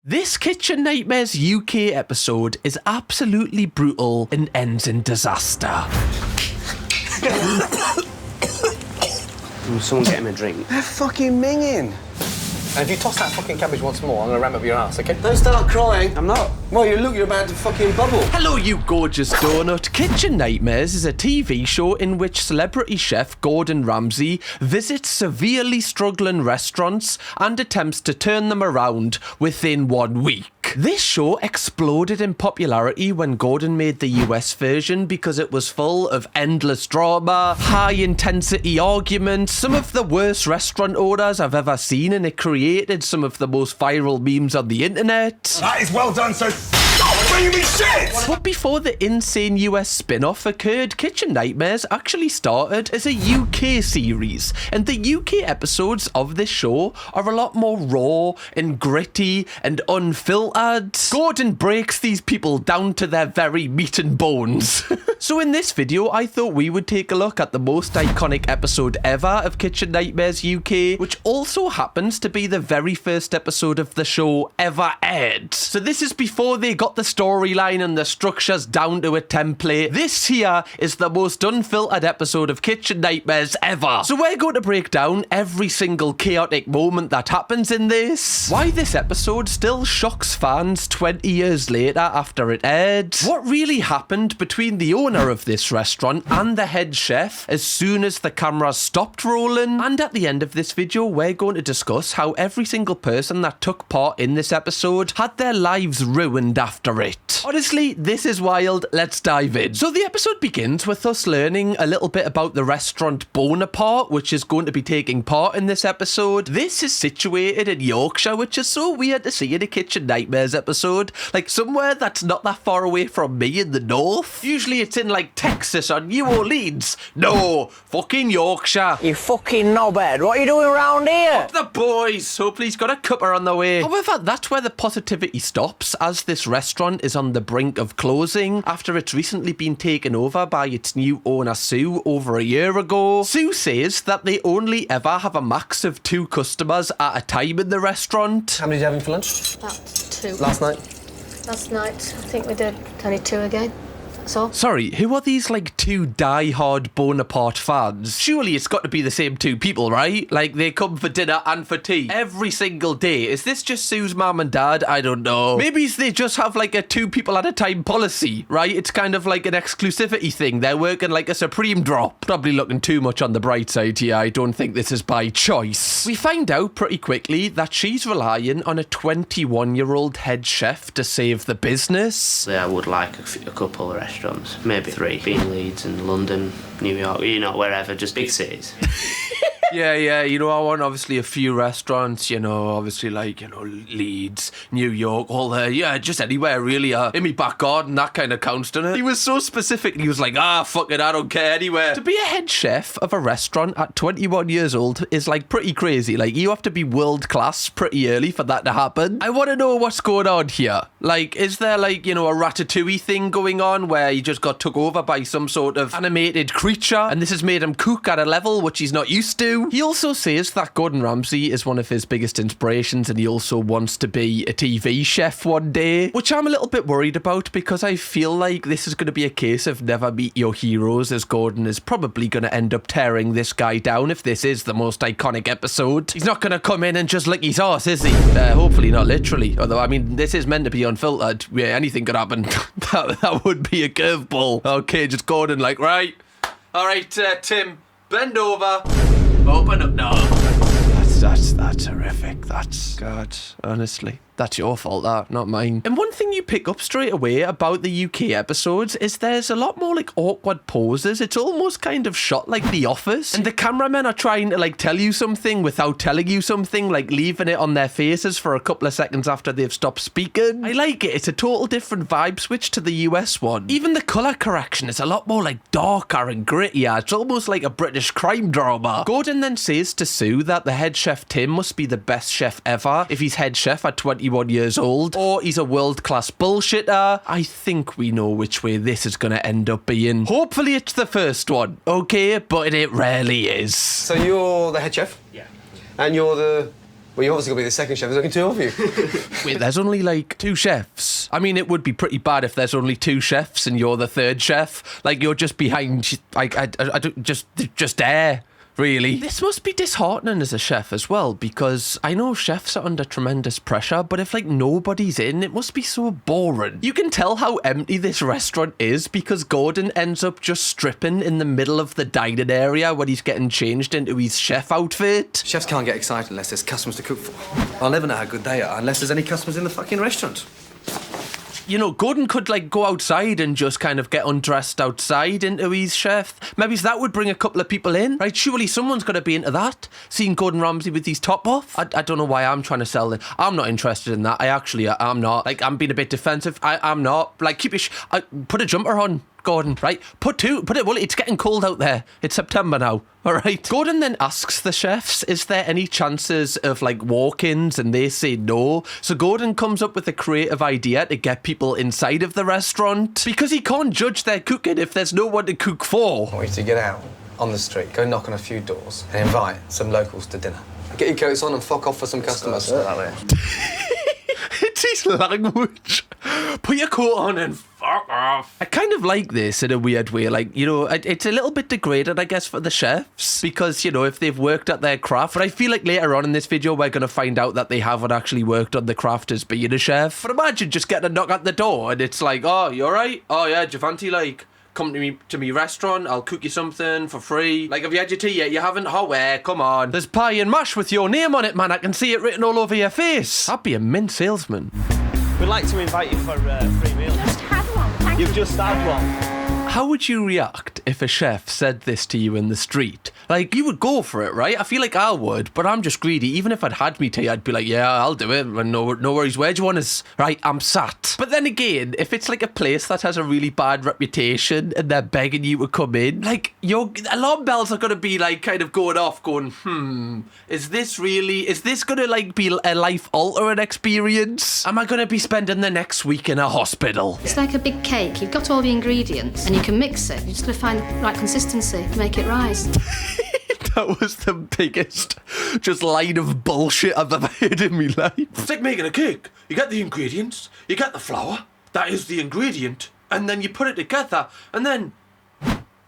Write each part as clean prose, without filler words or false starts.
This Kitchen Nightmares UK episode is absolutely brutal and ends in disaster. Someone get him a drink. They're fucking minging. And if you toss that fucking cabbage once more, I'm gonna ram up your ass, okay? Don't start crying. I'm not. Well, you're about to fucking bubble. Hello, you gorgeous donut. Kitchen Nightmares is a TV show in which celebrity chef Gordon Ramsay visits severely struggling restaurants and attempts to turn them around within 1 week. This show exploded in popularity when Gordon made the US version because it was full of endless drama, high-intensity arguments, some of the worst restaurant owners I've ever seen, and it created some of the most viral memes on the internet. That is well done, so stop bringing me shit! But before the insane US spin-off occurred, Kitchen Nightmares actually started as a UK series, and the UK episodes of this show are a lot more raw and gritty and unfiltered. Gordon breaks these people down to their very meat and bones. So in this video, I thought we would take a look at the most iconic episode ever of Kitchen Nightmares UK, which also happens to be the very first episode of the show ever aired. So this is before they got the storyline and the structures down to a template. This here is the most unfiltered episode of Kitchen Nightmares ever. So we're going to break down every single chaotic moment that happens in this, why this episode still shocks fans 20 years later after it aired, what really happened between the owner of this restaurant and the head chef as soon as the camera stopped rolling, and at the end of this video we're going to discuss how every single person that took part in this episode had their lives ruined after it. Honestly, this is wild. Let's dive in. So the episode begins with us learning a little bit about the restaurant Bonaparte, which is going to be taking part in this episode. This is situated in Yorkshire, which is so weird to see in a Kitchen Nightmares episode, like somewhere that's not that far away from me in the north. Usually it's in like Texas or New Orleans. No, fucking Yorkshire. You fucking knobhead, what are you doing around here? Up the boys. Hopefully he's got a cuppa on the way. However, that's where the positivity stops, as this restaurant is on the brink of closing after it's recently been taken over by its new owner Sue over a year ago. Sue says that they only ever have a max of 2 customers at a time in the restaurant. How many did you have in for lunch? About 2. Last night? Last night, I think we did only 2 again. That's all. Sorry, who are these like 2 die-hard Bonaparte fans? Surely it's got to be the same 2 people, right? Like they come for dinner and for tea every single day. Is this just Sue's mum and dad? I don't know. Maybe they just have like a 2 people at a time policy, right? It's kind of like an exclusivity thing. They're working like a supreme drop. Probably looking too much on the bright side here. I don't think this is by choice. We find out pretty quickly that she's relying on a 21-year-old head chef to save the business. I would like a couple of restaurants, maybe 3, being Leeds and London, New York, wherever, just big cities. Yeah, I want obviously a few restaurants, obviously like, Leeds, New York, all there, just anywhere really, in me back garden, that kind of counts, doesn't it? He was so specific, he was like, fuck it, I don't care, anywhere. To be a head chef of a restaurant at 21 years old is like pretty crazy, like you have to be world class pretty early for that to happen. I want to know what's going on here. Like, is there like, a Ratatouille thing going on where he just got took over by some sort of animated creature and this has made him cook at a level which he's not used to? He also says that Gordon Ramsay is one of his biggest inspirations and he also wants to be a TV chef one day, which I'm a little bit worried about because I feel like this is going to be a case of never meet your heroes, as Gordon is probably going to end up tearing this guy down if this is the most iconic episode. He's not going to come in and just lick his arse, is he? Hopefully not literally, although I mean this is meant to be unfiltered. Yeah, anything could happen. that would be a curveball. Okay, just Gordon like, right, alright, Tim, bend over. Open up now. That's horrific. That's, God, honestly. That's your fault, that, not mine. And one thing you pick up straight away about the UK episodes is there's a lot more like awkward pauses. It's almost kind of shot like The Office. And the cameramen are trying to like tell you something without telling you something, like leaving it on their faces for a couple of seconds after they've stopped speaking. I like it. It's a total different vibe switch to the US one. Even the colour correction is a lot more like darker and grittier. It's almost like a British crime drama. Gordon then says to Sue that the head chef Tim must be the best chef ever if he's head chef at 21 years old, or he's a world-class bullshitter. I think we know which way this is going to end up being. Hopefully it's the first one, okay? But it rarely is. So you're the head chef? Yeah. And you're the Well, you obviously got to be the second chef. There's only two of you. Wait, there's only like 2 chefs. I mean, it would be pretty bad if there's only 2 chefs and you're the 3rd chef. Like, you're just behind, like, I don't, just there. Really? This must be disheartening as a chef as well, because I know chefs are under tremendous pressure, but if like nobody's in, it must be so boring. You can tell how empty this restaurant is because Gordon ends up just stripping in the middle of the dining area when he's getting changed into his chef outfit. Chefs can't get excited unless there's customers to cook for. I'll never know how good they are unless there's any customers in the fucking restaurant. You know, Gordon could, like, go outside and just kind of get undressed outside into his chef. Maybe that would bring a couple of people in, right? Surely someone's got to be into that, seeing Gordon Ramsay with his top off. I don't know why I'm trying to sell it. I'm not interested in that. I'm not. Like, I'm being a bit defensive. I'm not. Like, keep your... put a jumper on, Gordon, right? Put it... Well, it's getting cold out there. It's September now, all right? Gordon then asks the chefs, is there any chances of, like, walk-ins? And they say no. So Gordon comes up with a creative idea to get people inside of the restaurant because he can't judge their cooking if there's no one to cook for. I want you to get out on the street, go knock on a few doors and invite some locals to dinner. Get your coats on and fuck off for some customers. It's his language. Put your coat on and fuck off. I kind of like this in a weird way. Like, you know, it's a little bit degraded, I guess, for the chefs because, you know, if they've worked at their craft. But I feel like later on in this video, we're going to find out that they haven't actually worked on the craft as being a chef. But imagine just getting a knock at the door and it's like, oh, you all right? Oh, yeah, Javanti, like... come to me restaurant, I'll cook you something for free. Like, have you had your tea yet? You haven't? Oh, where? Come on. There's pie and mash with your name on it, man. I can see it written all over your face. I'd be a mint salesman. We'd like to invite you for a free meal. Just had one, thank you. You've just had one. How would you react if a chef said this to you in the street? Like, you would go for it, right? I feel like I would, but I'm just greedy. Even if I'd had me tea, I'd be like, yeah, I'll do it. No worries. Where do you want us? Right, I'm sat. But then again, if it's like a place that has a really bad reputation and they're begging you to come in, like, your alarm bells are going to be like kind of going off, going, is this going to like be a life-altering experience? Am I going to be spending the next week in a hospital? It's like a big cake. You've got all the ingredients and you can mix it. You're just going to find the right consistency, make it rise. That was the biggest just line of bullshit I've ever heard in my life. It's like making a cake. You get the ingredients, you get the flour, that is the ingredient, and then you put it together, and then...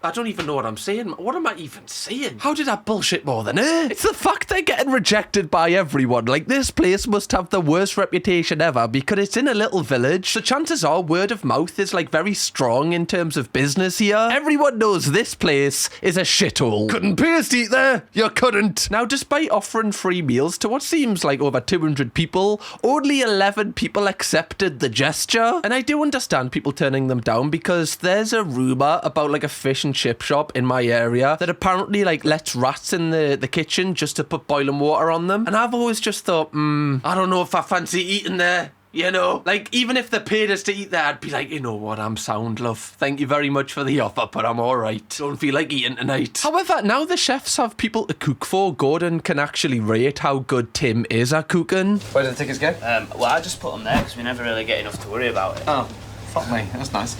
I don't even know what I'm saying. What am I even saying? How did I bullshit more than her? It's the fact they're getting rejected by everyone. Like, this place must have the worst reputation ever because it's in a little village. So chances are word of mouth is, like, very strong in terms of business here. Everyone knows this place is a shithole. Couldn't pay us to eat there. You couldn't. Now, despite offering free meals to what seems like over 200 people, only 11 people accepted the gesture. And I do understand people turning them down because there's a rumour about, like, a fish and chip shop in my area that apparently like lets rats in the kitchen just to put boiling water on them, and I've always just thought I don't know if I fancy eating there, you know. Like, even if they paid us to eat there, I'd be like, you know what, I'm sound, love, thank you very much for the offer, but I'm alright, don't feel like eating tonight. However, now the chefs have people to cook for, Gordon can actually rate how good Tim is at cooking. Where did the tickets go? Well, I just put them there because we never really get enough to worry about it. Oh. Fuck me, that's nice.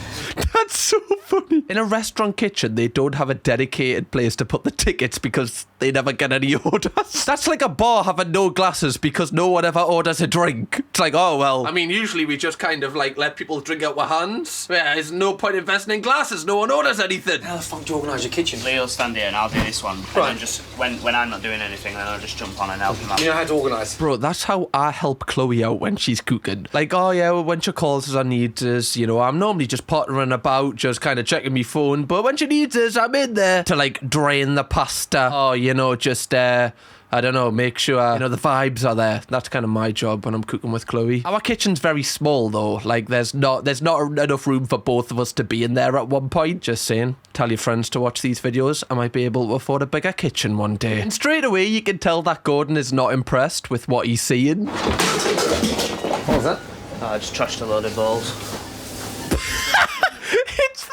That's so funny. In a restaurant kitchen, they don't have a dedicated place to put the tickets because they never get any orders. That's like a bar having no glasses because no one ever orders a drink. It's like, oh, well, I mean, usually we just kind of like let people drink out with hands. Yeah, there's no point investing in glasses. No one orders anything. How the fuck do you organise your kitchen? Leo'll stand here and I'll do this one. Right. And then just, when I'm not doing anything, then I'll just jump on and help him out. You know how to organise? Bro, that's how I help Chloe out when she's cooking. Like, oh yeah, when she calls us or needs us, you know, I'm normally just pottering about, just kind of checking my phone, but when she needs us, I'm in there to like drain the pasta. Oh, you know, just I don't know, make sure, you know, the vibes are there. That's kind of my job when I'm cooking with Chloe. Our kitchen's very small though. Like, there's not enough room for both of us to be in there at one point. Just saying, tell your friends to watch these videos. I might be able to afford a bigger kitchen one day. And straight away, you can tell that Gordon is not impressed with what he's seeing. What was that? I just trashed a load of balls. It's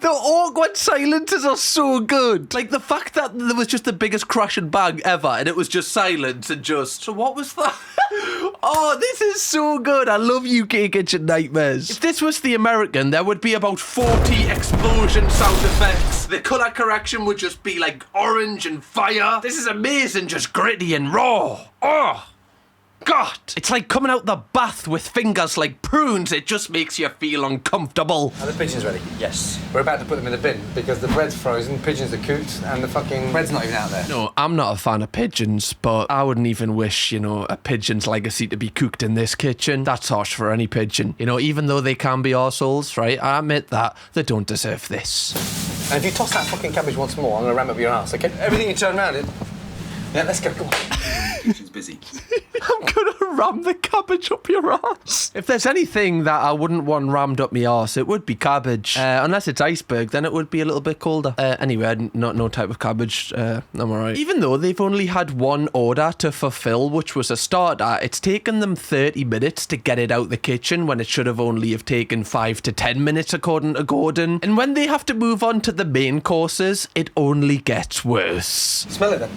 the awkward silences are so good. Like, the fact that there was just the biggest crash and bang ever and it was just silence and just, so what was that? Oh, this is so good. I love UK Kitchen Nightmares. If this was the American, there would be about 40 explosion sound effects. The colour correction would just be like orange and fire. This is amazing, just gritty and raw. Oh. God, it's like coming out the bath with fingers like prunes. It just makes you feel uncomfortable. Are the pigeons ready? Yes. We're about to put them in the bin because the bread's frozen, pigeons are cooked, and the fucking bread's not even out there. No, I'm not a fan of pigeons, but I wouldn't even wish, a pigeon's legacy to be cooked in this kitchen. That's harsh for any pigeon. Even though they can be arseholes, right? I admit that. They don't deserve this. And if you toss that fucking cabbage once more, I'm gonna ram up your ass, okay? Everything you turn around it. Yeah, let's go, come on. She's busy. I'm gonna ram the cabbage up your arse. If there's anything that I wouldn't want rammed up my arse, it would be cabbage. Unless it's iceberg, then it would be a little bit colder. Anyway, no type of cabbage. I'm alright. Even though they've only had one order to fulfill, which was a starter, it's taken them 30 minutes to get it out the kitchen when it should have only have taken 5 to 10 minutes, according to Gordon. And when they have to move on to the main courses, it only gets worse. Smell it then.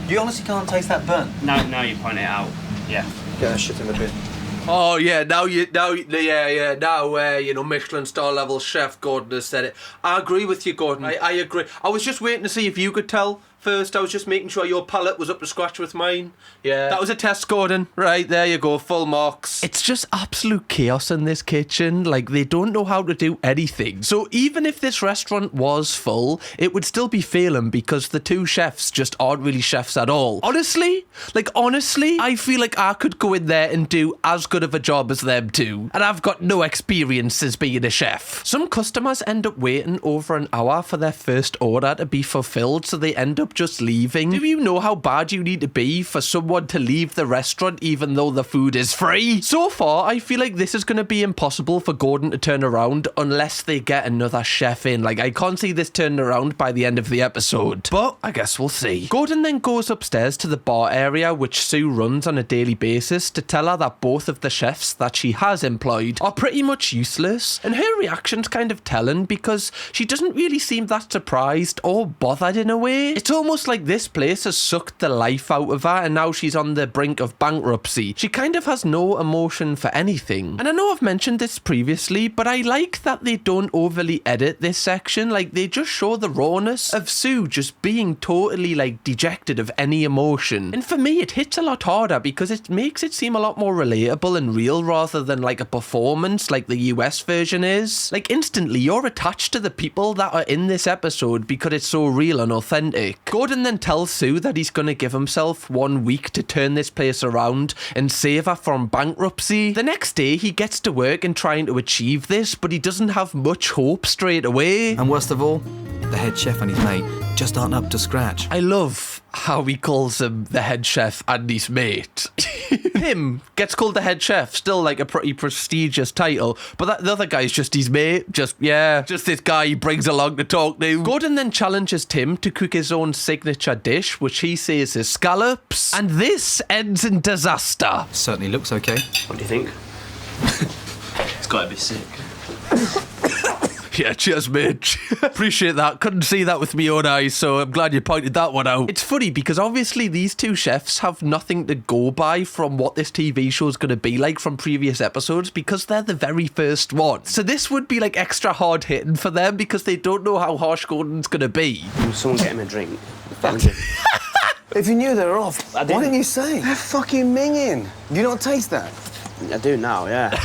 You honestly can't taste that burnt? Now you point it out. Yeah. Get that shit in the bin. Oh yeah, now Michelin star level chef Gordon has said it. I agree with you, Gordon. I agree. I was just waiting to see if you could tell first. I was just making sure your palate was up to scratch with mine. Yeah. That was a test, Gordon. Right, there you go, full marks. It's just absolute chaos in this kitchen. Like, they don't know how to do anything. So even if this restaurant was full, it would still be failing because the two chefs just aren't really chefs at all. Honestly, I feel like I could go in there and do as good of a job as them two. And I've got no experience as being a chef. Some customers end up waiting over an hour for their first order to be fulfilled, so they end up just leaving. Do you know how bad you need to be for someone to leave the restaurant even though the food is free? So far, I feel like this is going to be impossible for Gordon to turn around unless they get another chef in. Like, I can't see this turning around by the end of the episode. But I guess we'll see. Gordon then goes upstairs to the bar area, which Sue runs on a daily basis, to tell her that both of the chefs that she has employed are pretty much useless. And her reaction's kind of telling because she doesn't really seem that surprised or bothered in a way. It's almost like this place has sucked the life out of her and now she's on the brink of bankruptcy. She kind of has no emotion for anything. And I know I've mentioned this previously, but I like that they don't overly edit this section. Like, they just show the rawness of Sue just being totally, like, dejected of any emotion. And for me, it hits a lot harder because it makes it seem a lot more relatable and real rather than like a performance like the US version is. Like, instantly, you're attached to the people that are in this episode because it's so real and authentic. Gordon then tells Sue that he's going to give himself 1 week to turn this place around and save her from bankruptcy. The next day, he gets to work and trying to achieve this, but he doesn't have much hope straight away. And worst of all, the head chef and his mate just aren't up to scratch. I love how he calls him the head chef and his mate. Him gets called the head chef, still like a pretty prestigious title, but the other guy's just his mate. Just this guy he brings along to talk to. Gordon then challenges Tim to cook his own signature dish, which he says is scallops, and this ends in disaster. Certainly looks okay. What do you think? It's got to be sick. Yeah, cheers, mate. Appreciate that. Couldn't see that with my own eyes, so I'm glad you pointed that one out. It's funny because obviously these two chefs have nothing to go by from what this TV show's going to be like from previous episodes because they're the very first one. So this would be like extra hard hitting for them because they don't know how harsh Gordon's going to be. Will someone get him a drink? If you knew they were off, I why didn't. didn't you say? They're fucking minging. You don't taste that? I do now, yeah.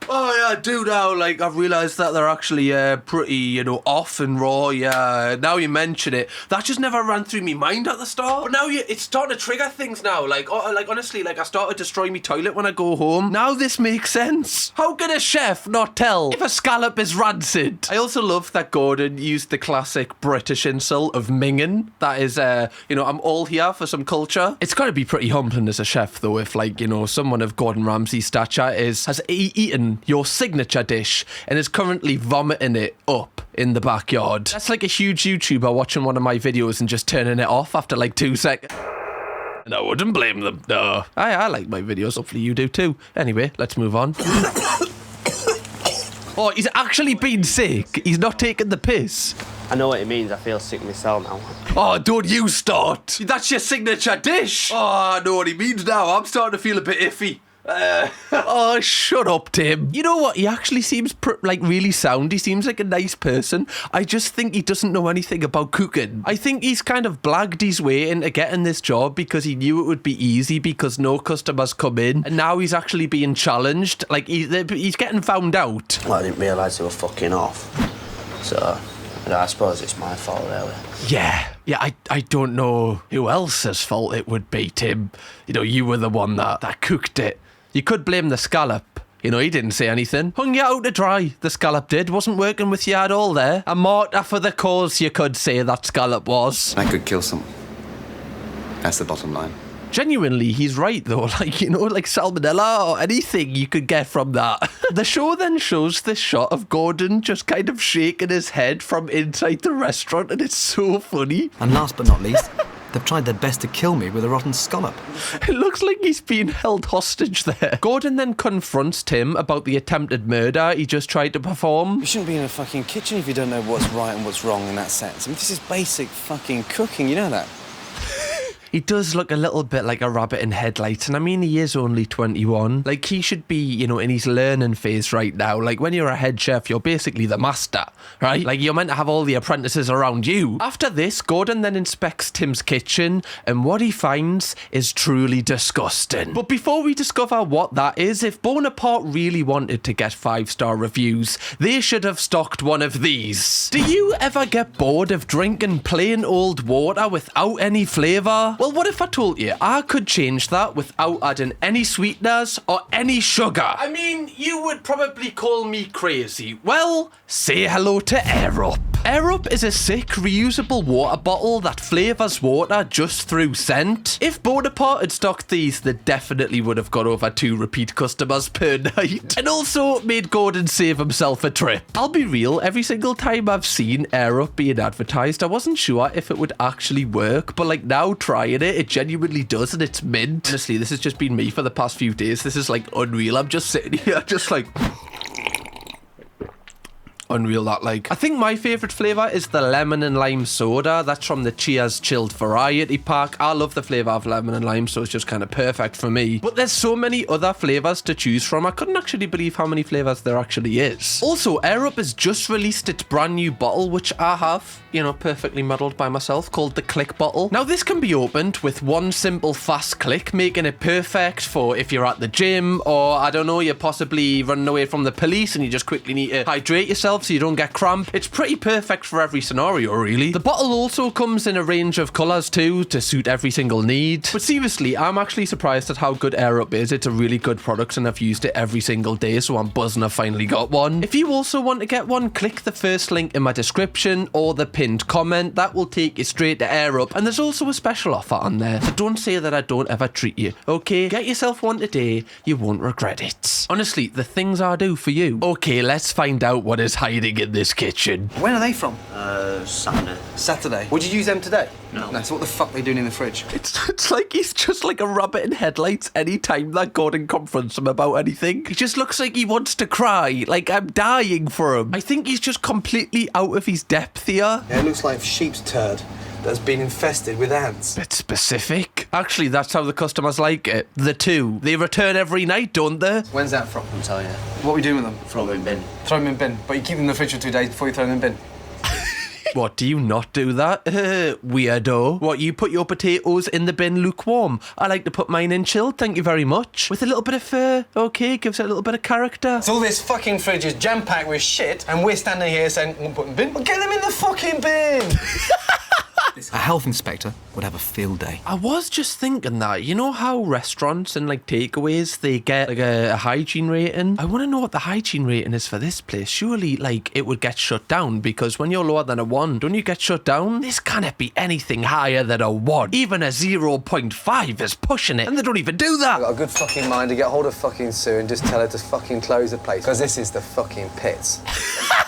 Oh yeah, I do now. Like, I've realised that they're actually pretty, off and raw. Yeah, now you mention it, that just never ran through my mind at the start. But now it's starting to trigger things now. Like honestly, like I started destroying my toilet when I go home. Now this makes sense. How can a chef not tell if a scallop is rancid? I also love that Gordon used the classic British insult of minging. That is, I'm all here for some culture. It's got to be pretty humbling as a chef, though, if someone of Gordon Ramsay's stature has eaten your signature dish and is currently vomiting it up in the backyard. That's like a huge YouTuber watching one of my videos and just turning it off after like 2 seconds. And I wouldn't blame them. No. I like my videos. Hopefully you do too. Anyway, let's move on. Oh, he's actually been sick. He's not taking the piss. I know what it means. I feel sick myself now. Oh, don't you start. That's your signature dish. Oh, I know what he means now. I'm starting to feel a bit iffy. Oh, shut up, Tim. You know what? He actually seems like really sound. He seems like a nice person. I just think he doesn't know anything about cooking. I think he's kind of blagged his way into getting this job because he knew it would be easy because no customers come in. And now he's actually being challenged. Like, he's getting found out. Well, I didn't realise they were fucking off. So, I suppose it's my fault, really. Yeah, I don't know who else's fault it would be, Tim. You know, you were the one that cooked it. You could blame the scallop. You know, he didn't say anything. Hung you out to dry, the scallop did. Wasn't working with you at all there. A martyr for the cause, you could say that scallop was. I could kill someone. That's the bottom line. Genuinely, he's right though. Like, you know, like salmonella or anything you could get from that. The show then shows this shot of Gordon just kind of shaking his head from inside the restaurant, and it's so funny. And last but not least, they've tried their best to kill me with a rotten scallop. It looks like he's being held hostage there. Gordon then confronts Tim about the attempted murder he just tried to perform. You shouldn't be in a fucking kitchen if you don't know what's right and what's wrong in that sense. I mean, this is basic fucking cooking, you know that? He does look a little bit like a rabbit in headlights, and I mean, he is only 21. Like, he should be, you know, in his learning phase right now. Like, when you're a head chef, you're basically the master, right? Like, you're meant to have all the apprentices around you. After this, Gordon then inspects Tim's kitchen, and what he finds is truly disgusting. But before we discover what that is, if Bonaparte really wanted to get 5-star reviews, they should have stocked one of these. Do you ever get bored of drinking plain old water without any flavour? Well, what if I told you I could change that without adding any sweeteners or any sugar? I mean, you would probably call me crazy. Well, say hello to Air Up. Air Up is a sick, reusable water bottle that flavours water just through scent. If Bonaparte had stocked these, they definitely would have got over 2 repeat customers per night. And also made Gordon save himself a trip. I'll be real, every single time I've seen Air Up being advertised, I wasn't sure if it would actually work, but like now trying it genuinely does, and it's mint. Honestly, this has just been me for the past few days. This is like unreal. I'm just sitting here just like... unreal that, like. I think my favourite flavour is the lemon and lime soda. That's from the Cheers Chilled Variety Pack. I love the flavour of lemon and lime, so it's just kind of perfect for me. But there's so many other flavours to choose from. I couldn't actually believe how many flavours there actually is. Also, Air Up has just released its brand new bottle, which I have, you know, perfectly muddled by myself, called the Click Bottle. Now, this can be opened with one simple fast click, making it perfect for if you're at the gym, or, I don't know, you're possibly running away from the police and you just quickly need to hydrate yourself so you don't get cramp. It's pretty perfect for every scenario, really. The bottle also comes in a range of colours too, to suit every single need. But seriously, I'm actually surprised at how good Air Up is. It's a really good product and I've used it every single day, so I'm buzzing I finally got one. If you also want to get one, click the first link in my description or the pinned comment. That will take you straight to Air Up, and there's also a special offer on there, so don't say that I don't ever treat you, okay? Get yourself one today, you won't regret it. Honestly, the things I do for you. Okay, let's find out what is hiding in this kitchen. When are they from? Saturday. Saturday. Would you use them today? No. No, so what the fuck are they doing in the fridge? It's like he's just like a rabbit in headlights any time that Gordon confronts him about anything. He just looks like he wants to cry. Like, I'm dying for him. I think he's just completely out of his depth here. Yeah, it looks like sheep's turd that's been infested with ants. Bit specific. Actually, that's how the customers like it. The 2. They return every night, don't they? When's that from? I'll tell you. What are we doing with them? Throw them in bin. Throw them in bin. But you keep them in the fridge for 2 days before you throw them in bin. What, do you not do that? Weirdo. What, you put your potatoes in the bin lukewarm? I like to put mine in chilled, thank you very much. With a little bit of, okay, gives it a little bit of character. So all this fucking fridge is jam-packed with shit, and we're standing here saying, we'll put them in bin. Well, get them in the fucking bin! A health inspector would have a field day. I was just thinking that, you know how restaurants and like takeaways, they get like a hygiene rating? I want to know what the hygiene rating is for this place. Surely, like, it would get shut down, because when you're lower than a 1, don't you get shut down? This cannot be anything higher than a 1. Even a 0.5 is pushing it, and they don't even do that. I've got a good fucking mind to get hold of fucking Sue and just tell her to fucking close the place, because this is the fucking pits.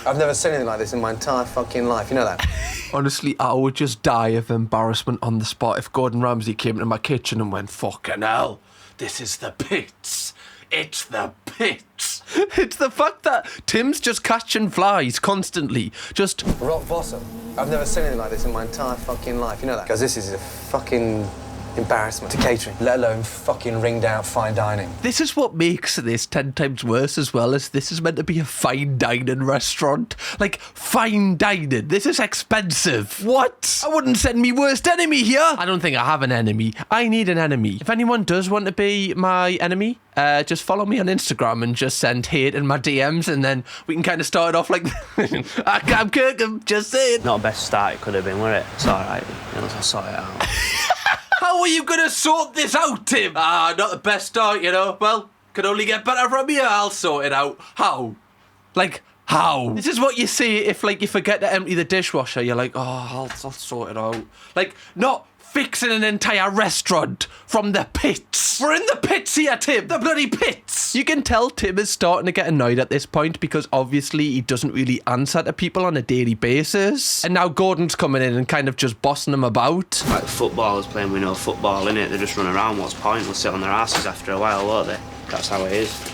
I've never seen anything like this in my entire fucking life, you know that? Honestly, I would just die of embarrassment on the spot if Gordon Ramsay came into my kitchen and went, fucking hell, this is the pits. It's the pits. It's the fact that Tim's just catching flies constantly. Just... rock bottom. I've never seen anything like this in my entire fucking life, you know that? Because this is a fucking embarrassment to catering, let alone fucking ringed out fine dining. This is what makes this 10 times worse as well, as this is meant to be a fine dining restaurant. Like, fine dining. This is expensive. What? I wouldn't send me worst enemy here. I don't think I have an enemy. I need an enemy. If anyone does want to be my enemy, just follow me on Instagram and just send hate in my DMs, and then we can kind of start it off like I'm Kirkham, just saying. Not the best start it could have been, were it? It's alright. I'll sort it out. How are you going to sort this out, Tim? Not the best start, you know. Well, can only get better from here. I'll sort it out. How? Like, how? This is what you see if, like, you forget to empty the dishwasher. You're like, oh, I'll sort it out. Like, not fixing an entire restaurant from the pits. We're in the pits here, Tim. The bloody pits. You can tell Tim is starting to get annoyed at this point because obviously he doesn't really answer to people on a daily basis. And now Gordon's coming in and kind of just bossing him about. Like footballers playing with no football, innit? They just run around. What's the point? They'll sit on their asses after a while, won't they? That's how it is.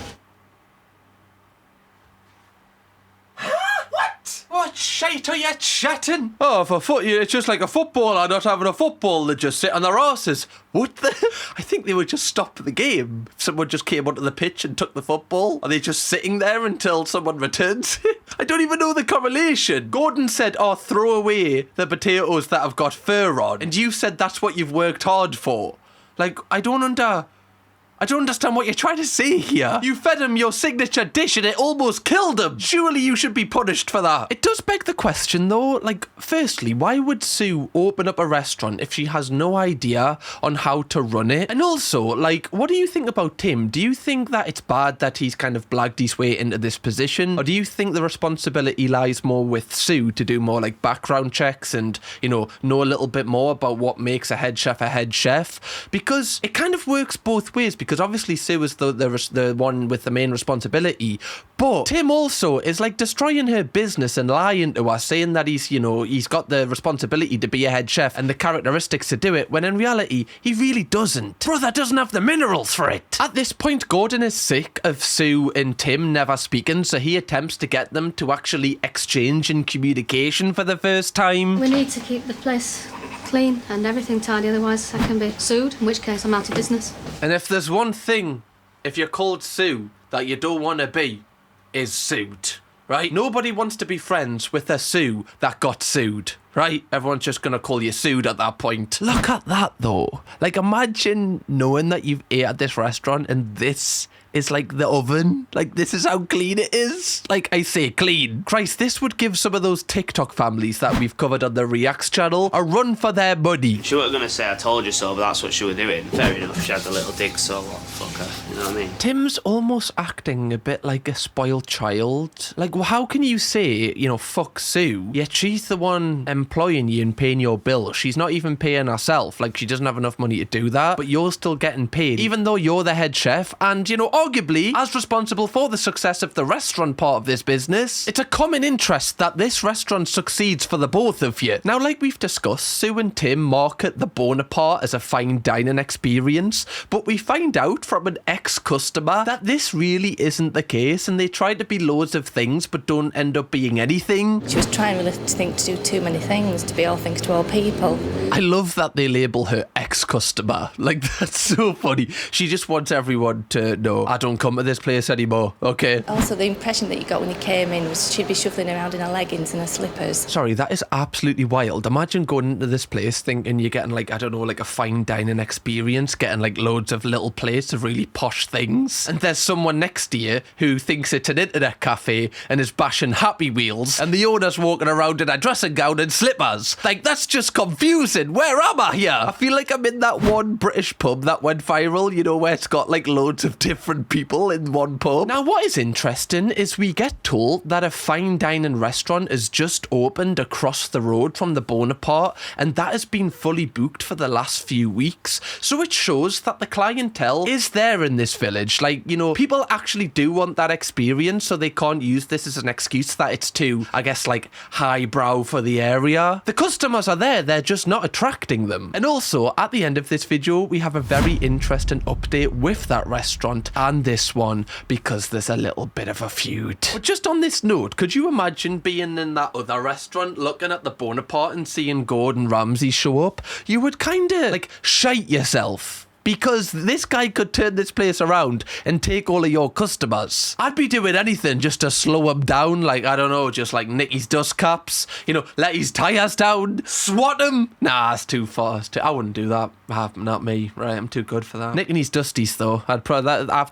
What shite are you chatting? Oh, for footy, it's just like a footballer not having a football. They just sit on their arses. What the? I think they would just stop the game. If someone just came onto the pitch and took the football, are they just sitting there until someone returns it? I don't even know the correlation. Gordon said, throw away the potatoes that have got fur on. And you said that's what you've worked hard for. Like, I don't understand what you're trying to say here. You fed him your signature dish and it almost killed him. Surely you should be punished for that. It does beg the question though, like, firstly, why would Sue open up a restaurant if she has no idea on how to run it? And also, like, what do you think about Tim? Do you think that it's bad that he's kind of blagged his way into this position? Or do you think the responsibility lies more with Sue to do more like background checks and, you know a little bit more about what makes a head chef? Because it kind of works both ways, because obviously Sue is the one with the main responsibility, but Tim also is like destroying her business and lying to her, saying that he's got the responsibility to be a head chef and the characteristics to do it, when in reality he really doesn't. Brother doesn't have the minerals for it. At this point, Gordon is sick of Sue and Tim never speaking, so he attempts to get them to actually exchange in communication for the first time. We need to keep the place clean and everything tidy, otherwise I can be sued, in which case I'm out of business. And if there's one thing, if you're called Sue, that you don't want to be, is sued, right? Nobody wants to be friends with a Sue that got sued, right? Everyone's just going to call you sued at that point. Look at that, though. Like, imagine knowing that you've ate at this restaurant and this is like the oven. Like, this is how clean it is. Like, I say clean. Christ, this would give some of those TikTok families that we've covered on the Reacts channel a run for their money. She wasn't going to say I told you so, but that's what she was doing. Fair enough, she had the little dig, so what, fuck her, you know what I mean? Tim's almost acting a bit like a spoiled child. Like, well, how can you say, fuck Sue, yet she's the one employing you and paying your bill? She's not even paying herself. Like, she doesn't have enough money to do that, but you're still getting paid, even though you're the head chef and, arguably as responsible for the success of the restaurant part of this business. It's a common interest that this restaurant succeeds for the both of you. Now, like we've discussed, Sue and Tim market the Bonaparte as a fine dining experience, but we find out from an ex-customer that this really isn't the case, and they try to be loads of things but don't end up being anything. She was trying really to do too many things, to be all things to all people. I love that they label her ex-customer. Like, that's so funny. She just wants everyone to know, I don't come to this place anymore, okay? Also, the impression that you got when you came in was she'd be shuffling around in her leggings and her slippers. Sorry, that is absolutely wild. Imagine going into this place thinking you're getting, like a fine dining experience, getting, loads of little plates of really posh things, and there's someone next to you who thinks it's an internet cafe and is bashing Happy Wheels, and the owner's walking around in a dressing gown and slippers. Like, that's just confusing. Where am I here? I feel like I'm in that one British pub that went viral, where it's got, loads of different people in one pub. Now, what is interesting is we get told that a fine dining restaurant is just opened across the road from the Bonaparte, and that has been fully booked for the last few weeks. So it shows that the clientele is there in this village. People actually do want that experience, so they can't use this as an excuse that it's too, highbrow for the area. area. The customers are there, they're just not attracting them. And also, at the end of this video, we have a very interesting update with that restaurant and this one, because there's a little bit of a feud. But just on this note, could you imagine being in that other restaurant, looking at the Bonaparte and seeing Gordon Ramsay show up? You would kind of, like, shite yourself. Because this guy could turn this place around and take all of your customers. I'd be doing anything just to slow him down. Like, I don't know, just like nick his dust caps. You know, let his tyres down. Swat him. Nah, that's too far. I wouldn't do that. Not me. Right, I'm too good for that. Nicking his dusties, though. I've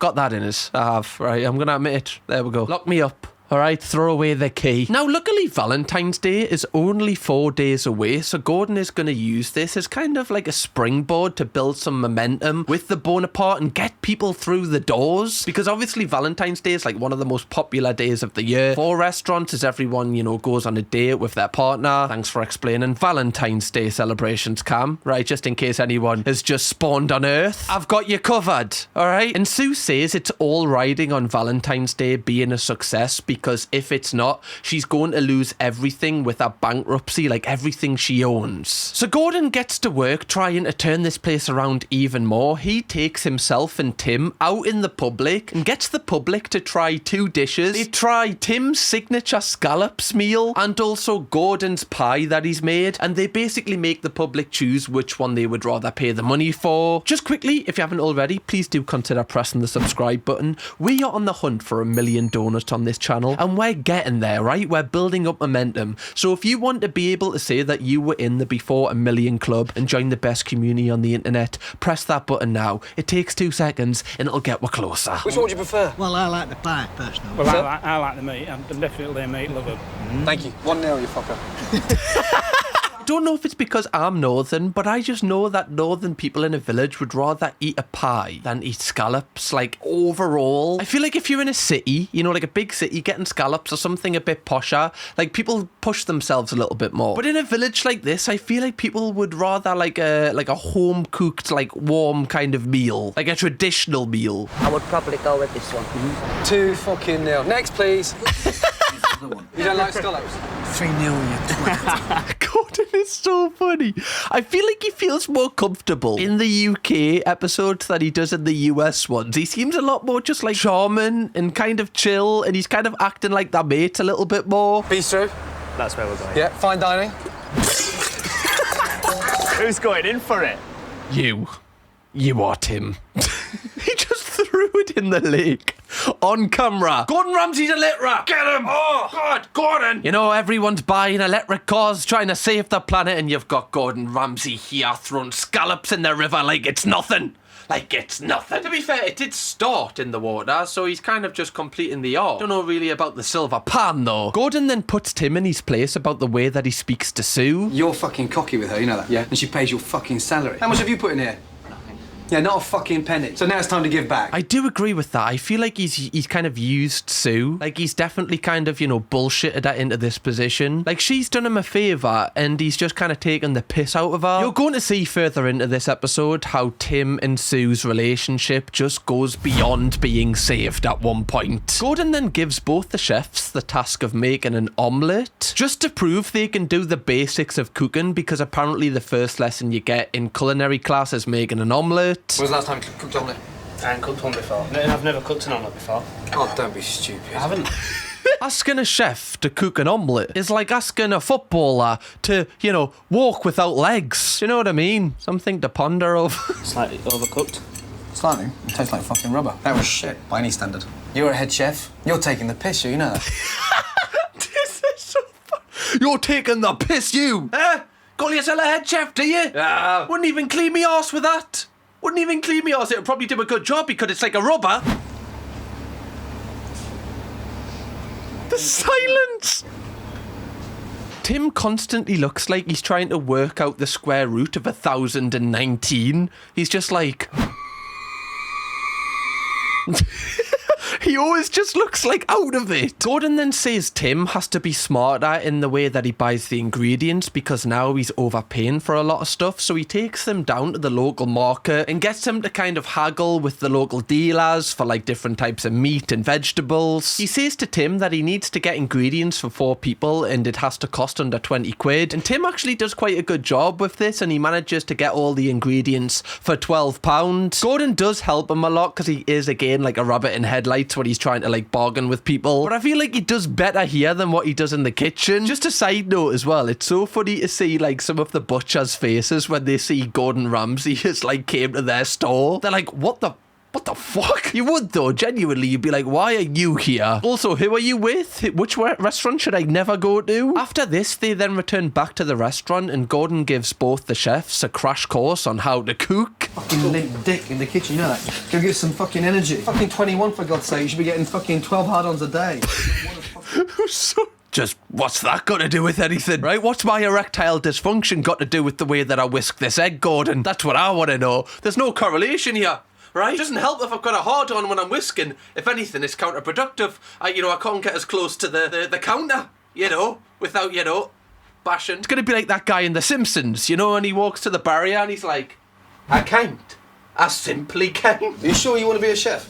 got that in us. I have. Right, I'm going to admit it. There we go. Lock me up. All right, throw away the key. Now, luckily, Valentine's Day is only 4 days away, so Gordon is going to use this as kind of like a springboard to build some momentum with the Bonaparte and get people through the doors. Because obviously, Valentine's Day is like one of the most popular days of the year for restaurants, as everyone, you know, goes on a date with their partner. Thanks for explaining Valentine's Day celebrations, Cam. Right, just in case anyone has just spawned on Earth. I've got you covered, all right? And Sue says it's all riding on Valentine's Day being a success, because if it's not, she's going to lose everything with her bankruptcy, like everything she owns. So Gordon gets to work trying to turn this place around even more. He takes himself and Tim out in the public and gets the public to try 2 dishes. They try Tim's signature scallops meal and also Gordon's pie that he's made, and they basically make the public choose which one they would rather pay the money for. Just quickly, if you haven't already, please do consider pressing the subscribe button. We are on the hunt for 1 million donuts on this channel, and we're getting there, right? We're building up momentum. So if you want to be able to say that you were in the before 1 million club and join the best community on the internet, press that button now. It takes 2 seconds and it'll get we're closer. Which one would you prefer? Well, I like the pie, personally. Well, I like the meat. I'm definitely a meat lover. Thank you. 1-0, you fucker. I don't know if it's because I'm northern, but I just know that northern people in a village would rather eat a pie than eat scallops. Like, overall, I feel like if you're in a city, you know, like a big city, getting scallops or something a bit posher, like, people push themselves a little bit more. But in a village like this, I feel like people would rather like a home cooked, like, warm kind of meal, like a traditional meal. I would probably go with this one. 2-0. Next, please. You don't like scallops? 3-0, you twat. Gordon is so funny. I feel like he feels more comfortable in the UK episodes than he does in the US ones. He seems a lot more just like charming and kind of chill, and he's kind of acting like their mate a little bit more. Bistro? That's where we're going. Yeah, fine dining. Who's going in for it? You are Tim. He just threw it in the lake. On camera. Gordon Ramsay's electric. Get him. Oh, God, Gordon. You know, everyone's buying electric cars, trying to save the planet, and you've got Gordon Ramsay here throwing scallops in the river like it's nothing. Like it's nothing. To be fair, it did start in the water, so he's kind of just completing the art. Don't know really about the silver pan, though. Gordon then puts Tim in his place about the way that he speaks to Sue. You're fucking cocky with her, you know that? Yeah. And she pays your fucking salary. How much have you put in here? Yeah, not a fucking penny. So now it's time to give back. I do agree with that. I feel like he's kind of used Sue. Like, he's definitely kind of, you know, bullshitted her into this position. Like, she's done him a favour and he's just kind of taken the piss out of her. You're going to see further into this episode how Tim and Sue's relationship just goes beyond being saved at one point. Gordon then gives both the chefs the task of making an omelette, just to prove they can do the basics of cooking, because apparently the first lesson you get in culinary class is making an omelette. When was the last time you cooked omelette? I haven't cooked one before. No, I've never cooked an omelette before. Oh, don't be stupid. I haven't. Asking a chef to cook an omelette is like asking a footballer to, you know, walk without legs. Do you know what I mean? Something to ponder over. Slightly overcooked. Slightly. It tastes like fucking rubber. That was shit, by any standard. You're a head chef. You're taking the piss, you know that. This is so fun. You're taking the piss, you! Eh? Call yourself a head chef, do you? Wouldn't even clean me arse with that. Wouldn't even clean me arse. It would probably do a good job because it's like a rubber. The silence! Tim constantly looks like he's trying to work out the square root of 1019. He's just like... He always just looks like out of it. Gordon then says Tim has to be smarter in the way that he buys the ingredients because now he's overpaying for a lot of stuff. So he takes them down to the local market and gets them to kind of haggle with the local dealers for like different types of meat and vegetables. He says to Tim that he needs to get ingredients for 4 people and it has to cost under 20 quid. And Tim actually does quite a good job with this and he manages to get all the ingredients for £12. Gordon does help him a lot because he is again like a rabbit in headlights when he's trying to like bargain with people. But I feel like he does better here than what he does in the kitchen. Just a side note as well, it's so funny to see like some of the butchers' faces when they see Gordon Ramsay has like came to their store. They're like, what the fuck? You would though, genuinely. You'd be like, why are you here? Also, who are you with? Which restaurant should I never go to? After this, they then return back to the restaurant and Gordon gives both the chefs a crash course on how to cook. Fucking limp dick in the kitchen, you know that? Go get some fucking energy. Fucking 21 for God's sake, you should be getting fucking 12 hard-ons a day. Just, what's that got to do with anything, right? What's my erectile dysfunction got to do with the way that I whisk this egg, Gordon? That's what I want to know. There's no correlation here. Right? It doesn't help if I've got a hard on when I'm whisking. If anything, it's counterproductive. I can't get as close to the counter, without, bashing. It's going to be like that guy in The Simpsons, and he walks to the barrier and he's like, I can't. I simply can't. Are you sure you want to be a chef?